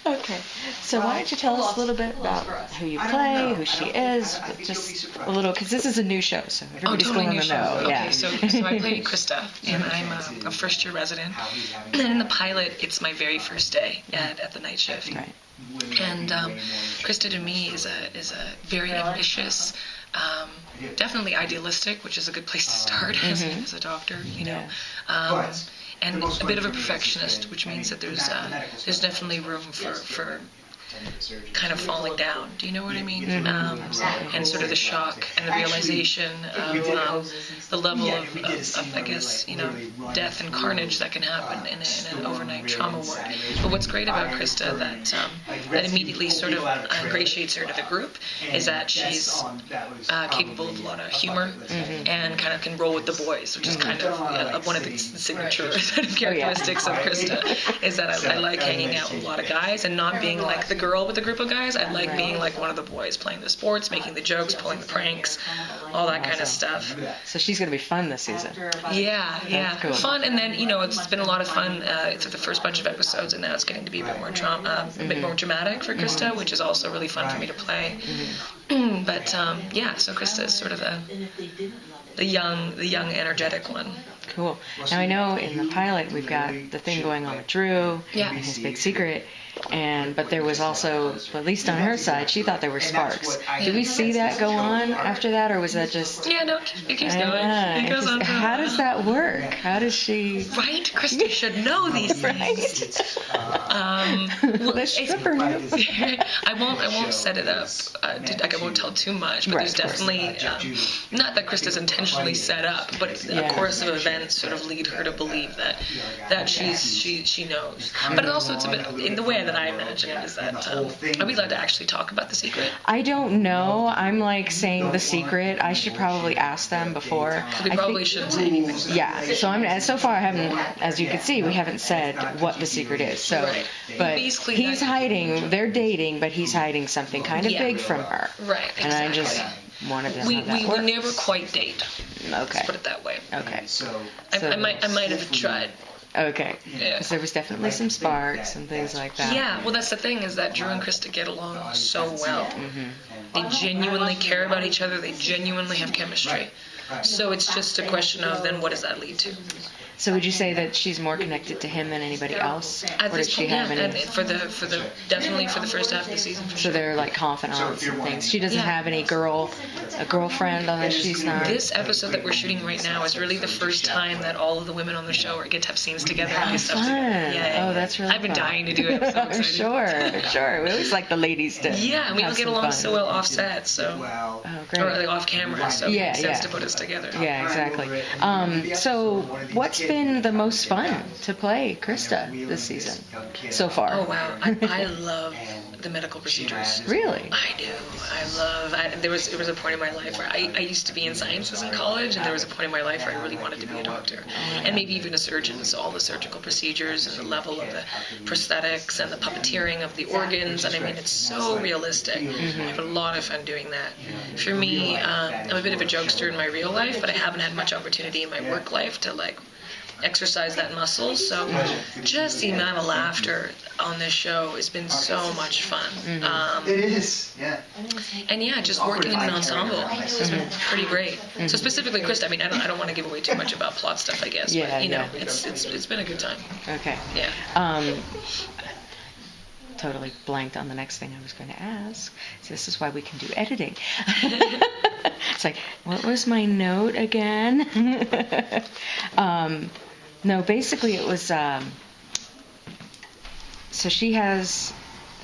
Okay, so why don't you tell us a little bit about who you play, who she is, just a little, because this is a new show, so everybody's totally going new to show. know. Okay, so I play Krista, and I'm a first-year resident. And in the pilot, it's my very first day at the Night Shift. Right. And Krista to me is a very ambitious, definitely idealistic, which is a good place to start as a doctor, you know. And a bit of a perfectionist, which means that there's definitely room for kind of falling down. Do you know what I mean? And sort of the shock and the realization of the level of, I guess, you know, death and carnage that can happen in an overnight trauma ward. But what's great about Krista that immediately sort of ingratiates her to the group is that she's capable of a lot of humor and kind of can roll with the boys, which is kind of one of the signature characteristics of Krista, is that I like hanging out with a lot of guys and not being like the girl with a group of guys. I like being like one of the boys, playing the sports, making the jokes, pulling the pranks, all that kind of stuff. So she's going to be fun this season. Yeah. Cool. Fun, and then, you know, it's been a lot of fun for the first bunch of episodes, and now it's getting to be a bit more a bit more dramatic for Krista, which is also really fun for me to play. But so Krista is sort of the young, energetic one. Cool. Now I know in the pilot we've got the thing going on with Drew and his big secret, but there was also, at least on her side, she thought there were sparks. Did we see that go on after that, or was that just? Yeah, no, it keeps going. It goes on. How does that work? How does she? Right, Krista should know these things. Well, the stripper knows. I won't set it up. I won't tell too much. But there's definitely not that Krista's intentionally set up, but a course of events sort of lead her to believe that she knows. But also it's a bit in the way that I imagine it is that are we allowed to actually talk about the secret? I don't know. I'm like saying the secret. I should probably ask them before. We probably shouldn't say anything. Yeah. So so far I haven't, as you can see, we haven't said what the secret is. So, but basically he's hiding. They're dating, but he's hiding something kind of big from her. Right. Exactly. And I just wanted to. We never quite date. Okay. Let's put it that way. Okay. I might have tried. Okay. Because there was definitely some sparks and things like that. Yeah, well, that's the thing, is that Drew and Krista get along so well. They genuinely care about each other. They genuinely have chemistry. So it's just a question of then what does that lead to? So would you say that she's more connected to him than anybody else? At or this does she point, have any? and definitely for the first half of the season. For so sure. they're like confidants and things. She doesn't have any girlfriend on this. She's not. This episode that we're shooting right now is really the first time that all of the women on the show get to have scenes together and do stuff together. Yeah. Oh, that's really I've been fun. dying to do it. I'm so excited. Sure. We always like the ladies to. Yeah, and we don't get along so well off set, so. Oh, great. Or like off camera, so it makes sense to put us together. Yeah, exactly. So what's been the most fun to play Krista this season so far? Oh, wow. I love the medical procedures. Really? I do. There was a point in my life where I used to be in sciences in college, and there was a point in my life where I really wanted to be a doctor. And maybe even a surgeon, so all the surgical procedures and the level of the prosthetics and the puppeteering of the organs, and I mean, it's so realistic. I have a lot of fun doing that. For me, I'm a bit of a jokester in my real life, but I haven't had much opportunity in my work life to exercise that muscle, so just the amount of laughter on this show has been so much fun. It is, yeah. And just working in an ensemble has been pretty great. So specifically, Krista, I mean, I don't want to give away too much about plot stuff, I guess, but it's been a good time. Okay. Yeah. Totally blanked on the next thing I was going to ask. So this is why we can do editing. It's like, what was my note again? No, basically it was, so she has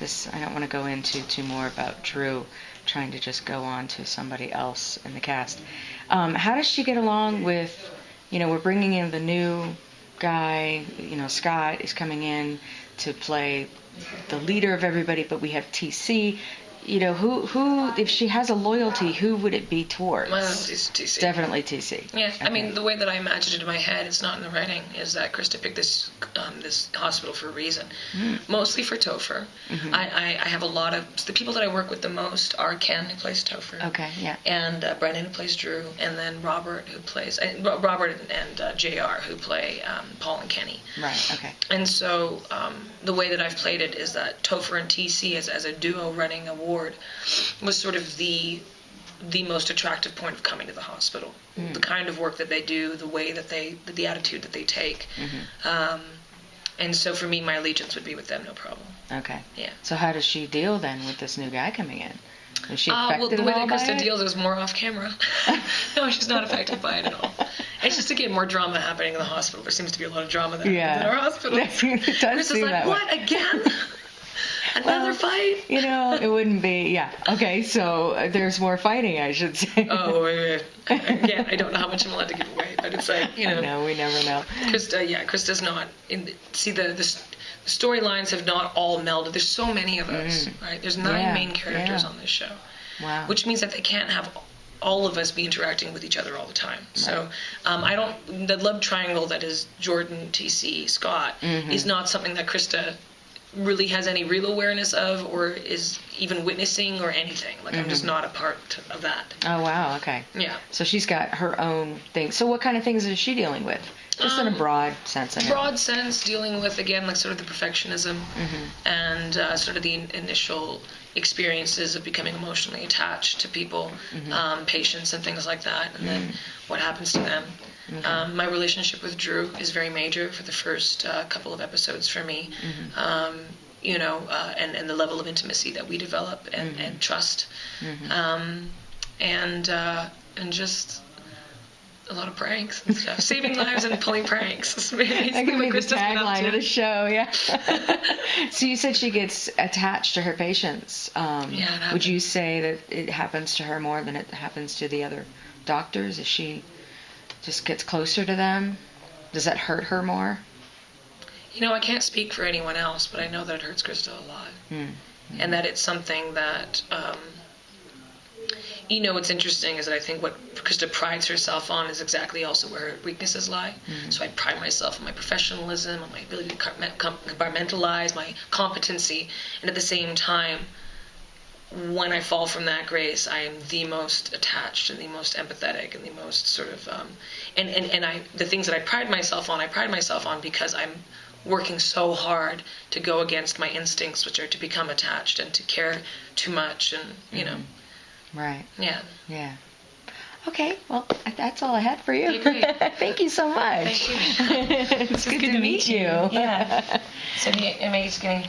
this, I don't want to go into too more about Drew trying to just go on to somebody else in the cast. How does she get along with, we're bringing in the new guy, Scott is coming in to play the leader of everybody, but we have TC. who, if she has a loyalty, who would it be towards? My loyalty's TC. Definitely TC. Yeah, Okay. I mean, the way that I imagined it in my head, it's not in the writing, is that Krista picked this hospital for a reason. Mostly for Topher. Mm-hmm. I have a lot of, the people that I work with the most are Ken, who plays Topher. Okay, yeah. And Brendan, who plays Drew, and then Robert, and JR, who play Paul and Kenny. Right, okay. And so the way that I've played it is that Topher and TC, as a duo running a ward, was sort of the most attractive point of coming to the hospital. The kind of work that they do, the way that the attitude that they take. And so for me, my allegiance would be with them, no problem. Okay. Yeah. So how does she deal then with this new guy coming in? Is she Well, affected the way at all that by Krista it? deals is more off camera. No, she's not affected by it at all. It's just to get more drama happening in the hospital. There seems to be a lot of drama there in our hospital. It does Krista's seem like, that way. what, again? Another fight? It wouldn't be, yeah. Okay, so there's more fighting, I should say. Oh, again, I don't know how much I'm allowed to give away, but it's like, No, we never know. Krista's not, the storylines have not all melded. There's so many of us, right? There's 9 main characters on this show. Wow. Which means that they can't have all of us be interacting with each other all the time. Right. So the love triangle that is Jordan, TC, Scott is not something that Krista really has any real awareness of or is even witnessing or anything. Like, I'm just not a part of that. Oh, wow, okay. Yeah. So she's got her own thing. So what kind of things is she dealing with? Just in a broad sense. Broad sense, dealing with, again, like sort of the perfectionism and sort of the initial experiences of becoming emotionally attached to people, patients and things like that, and then what happens to them. Okay. My relationship with Drew is very major for the first couple of episodes for me, and the level of intimacy that we develop and trust, and just a lot of pranks and stuff. Saving lives and pulling pranks. That could be the tagline of the show, yeah. So you said she gets attached to her patients. Would you say that it happens to her more than it happens to the other doctors? Is she just gets closer to them? Does that hurt her more? I can't speak for anyone else, but I know that it hurts Krista a lot. And that it's something that... what's interesting is that I think what Krista prides herself on is exactly also where her weaknesses lie. So I pride myself on my professionalism, on my ability to compartmentalize, my competency, and at the same time, when I fall from that grace, I am the most attached and the most empathetic and the most sort of, the things that I pride myself on because I'm working so hard to go against my instincts, which are to become attached and to care too much and, Right. Yeah. Yeah. Okay, well, that's all I had for you. Okay. Thank you so much. Thank you. It's good to meet you. Yeah. So am I just getting...